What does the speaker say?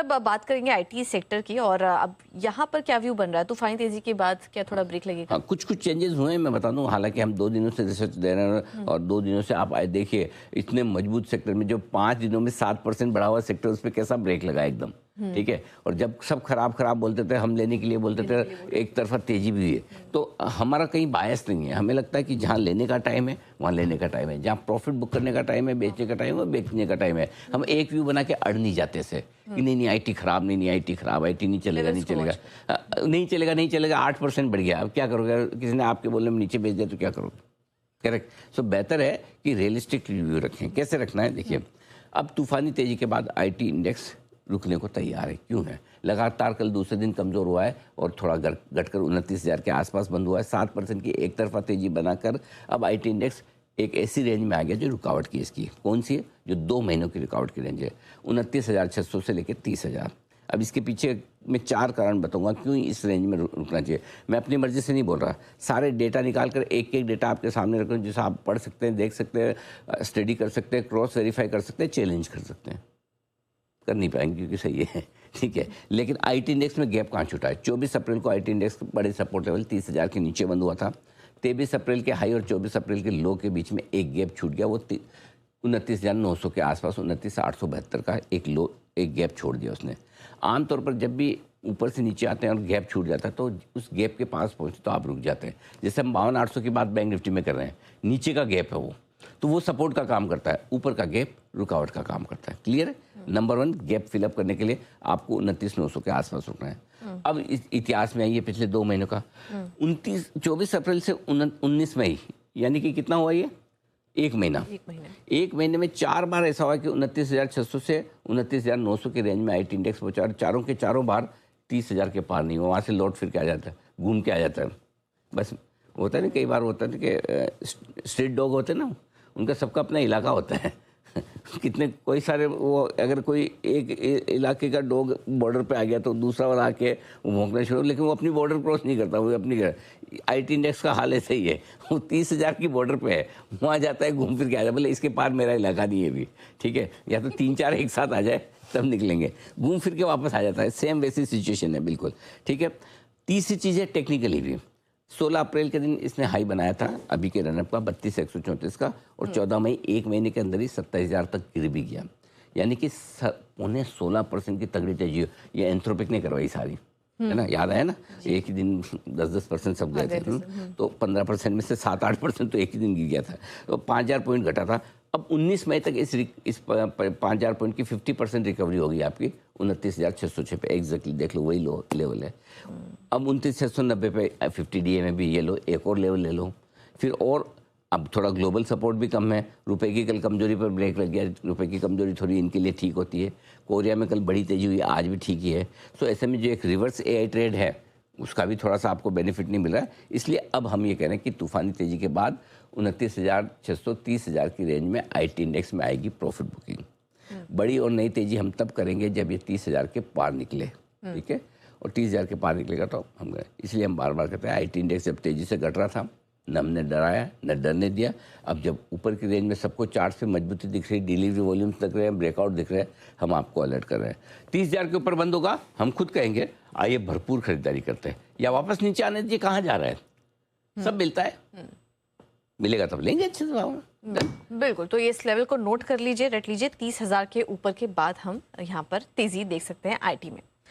अब बात करेंगे आईटी सेक्टर की, और अब यहाँ पर क्या व्यू बन रहा है? तूफानी तेजी के बाद क्या थोड़ा ब्रेक लगेगा? हाँ, कुछ कुछ चेंजेस हुए हैं, मैं बता दूं। हालांकि हम 2 दिनों से रिसर्च दे रहे हैं और 2 दिनों से आप आए देखिए, इतने मजबूत सेक्टर में जो 5 दिनों में 7% बढ़ा हुआ सेक्टर, उस पर कैसा ब्रेक लगा एकदम। ठीक है, और जब सब खराब बोलते थे, हम लेने के लिए बोलते थे, एक तरफा तेजी भी हुई है। तो हमारा कहीं बायस नहीं है, हमें लगता है कि जहाँ लेने का टाइम है वहाँ लेने का टाइम है, जहाँ प्रॉफिट बुक करने का टाइम है, बेचने का टाइम है, बेचने का टाइम है। हम एक व्यू बना के अड़ नहीं जाते से कि नहीं आईटी खराब, नहीं आईटी खराब, आईटी नहीं चलेगा, नहीं चलेगा 8% बढ़ गया, अब क्या करोगे? किसी ने आपके बोलने में नीचे बेच दिया तो क्या करोगे? करेक्ट। सो बेहतर है कि रियलिस्टिक रिव्यू रखें। कैसे रखना है देखिए, अब तूफानी तेजी के बाद आईटी इंडेक्स रुकने को तैयार है। क्यों है? लगातार कल दूसरे दिन कमज़ोर हुआ है और थोड़ा घटकर 29,000 के आसपास बंद हुआ है। 7% की एक तरफा तेजी बनाकर अब आईटी इंडेक्स एक ऐसी रेंज में आ गया जो रुकावट की इसकी। कौन सी है? जो 2 महीनों की रुकावट की रेंज है, 29,600 से लेकर 30,000। अब इसके पीछे मैं 4 कारण बताऊंगा क्यों इस रेंज में रुकना चाहिए। मैं अपनी मर्जी से नहीं बोल रहा, सारे डेटा निकाल कर एक एक डेटा आपके सामने रख रहा हूं, जिसे आप पढ़ सकते हैं, देख सकते हैं, स्टडी कर सकते हैं, क्रॉस वेरीफाई कर सकते हैं, चैलेंज कर सकते हैं। कर नहीं पाएंगे क्योंकि सही है, ठीक है। लेकिन आईटी इंडेक्स में गैप कहाँ छूटा है? 24 अप्रैल को आईटी इंडेक्स बड़े सपोर्ट लेवल 30,000 के नीचे बंद हुआ था। 23 अप्रैल के हाई और 24 अप्रैल के लो के बीच में एक गैप छूट गया, वो 29,900 के आसपास, 29,872 का एक गैप छोड़ दिया उसने। आमतौर पर जब भी ऊपर से नीचे आते हैं और गैप छूट जाता है तो उस गैप के पास पहुँचते तो आप रुक जाते हैं। जैसे हम 52,800 की बात बैंक निफ्टी में कर रहे हैं, नीचे का गैप है वो, तो वो सपोर्ट का काम करता है, ऊपर का गैप रुकावट का काम करता है। क्लियर है? नंबर 1, गैप फिलअप करने के लिए आपको 29,900 के आसपास रुकना है। अब इतिहास में आइए पिछले 2 महीनों का, 24 अप्रैल से 19 मई, यानी कि कितना हुआ ये? 1 महीना। 1 महीने में 4 बार ऐसा हुआ कि 29,600 से 29,900 की रेंज में आईटी इंडेक्स पहुंचा और चारों के चारों बार 30,000 के पार नहीं हुआ। वहाँ से लौट फिर के आ जाता है, घूम के आ जाता है। बस होता है ना, कई बार होता है कि स्ट्रीट डॉग होते हैं ना, उनका सबका अपना इलाका होता है। कितने कोई सारे वो, अगर कोई एक इलाके का डॉग बॉर्डर पे आ गया तो दूसरा वाला आके वो भौंकना शुरू, लेकिन वो अपनी बॉर्डर क्रॉस नहीं करता, वो अपनी आईटी इंडेक्स का हाल ऐसे ही है। वो 30,000 की बॉर्डर पे है, वहाँ जाता है, घूम फिर के आ जाए, बोले इसके पार मेरा इलाका नहीं है भी, ठीक है। या तो 3-4 एक साथ आ जाए तब निकलेंगे, घूम फिर के वापस आ जाता है। सेम वैसी सिचुएशन है बिल्कुल, ठीक है। तीसरी चीज़ है टेक्निकली भी। 16 अप्रैल के दिन इसने हाई बनाया था अभी के रनअप का 32,134 का, और 14 मई 1 महीने के अंदर ही 27,000 तक गिर भी गया। यानी कि 16% की तगड़ी तेजी। ये एंथ्रोपिक ने करवाई सारी, है ना, याद आया ना? एक ही दिन 10% सब गए थे। तो 15% में से 7-8% तो एक ही दिन गिर गया था, तो 5,000 पॉइंट घटा था। अब 19 मई तक इस 5,000 पॉइंट की 50% रिकवरी होगी आपकी 29,606 पे। एग्जैक्टली देख लो, वही लो लेवल है। अब 29,690 पे 50 डीए में भी ये लो, एक और लेवल ले लो फिर। और अब थोड़ा ग्लोबल सपोर्ट भी कम है, रुपए की कल कमजोरी पर ब्रेक लग गया। रुपए की कमजोरी थोड़ी इनके लिए ठीक होती है। कोरिया में कल बड़ी तेजी हुई, आज भी ठीक ही है। सो ऐसे में जो एक रिवर्स एआई ट्रेड है उसका भी थोड़ा सा आपको बेनिफिट नहीं मिल रहा है। इसलिए अब हम ये कह रहे हैं कि तूफानी तेजी के बाद 29,600 30,000 की रेंज में आईटी इंडेक्स में आएगी प्रॉफिट बुकिंग। बड़ी और नई तेजी हम तब करेंगे जब ये 30,000 के पार निकले, ठीक है। और 30,000 के पार निकलेगा तो हम गए। इसलिए हम बार बार कहते हैं आईटी इंडेक्स जब तेजी से घट रहा था, न हमने डराया न डरने दिया। अब जब ऊपर की रेंज में सबको चार्ट से मजबूती दिख रही, डिलीवरी वॉल्यूम्स दिख रहे हैं, ब्रेकआउट दिख रहे हैं, हम आपको अलर्ट कर रहे हैं। 30,000 के ऊपर बंद होगा, हम खुद कहेंगे आइए भरपूर खरीदारी करते हैं, या वापस नीचे आने दीजिए, कहाँ जा रहा है, सब मिलता है, मिलेगा तब लेंगे अच्छे से। बिल्कुल, तो ये इस लेवल को नोट कर लीजिए, रट लीजिए। 30,000 के ऊपर के बाद हम यहाँ पर तेजी देख सकते हैं आईटी में।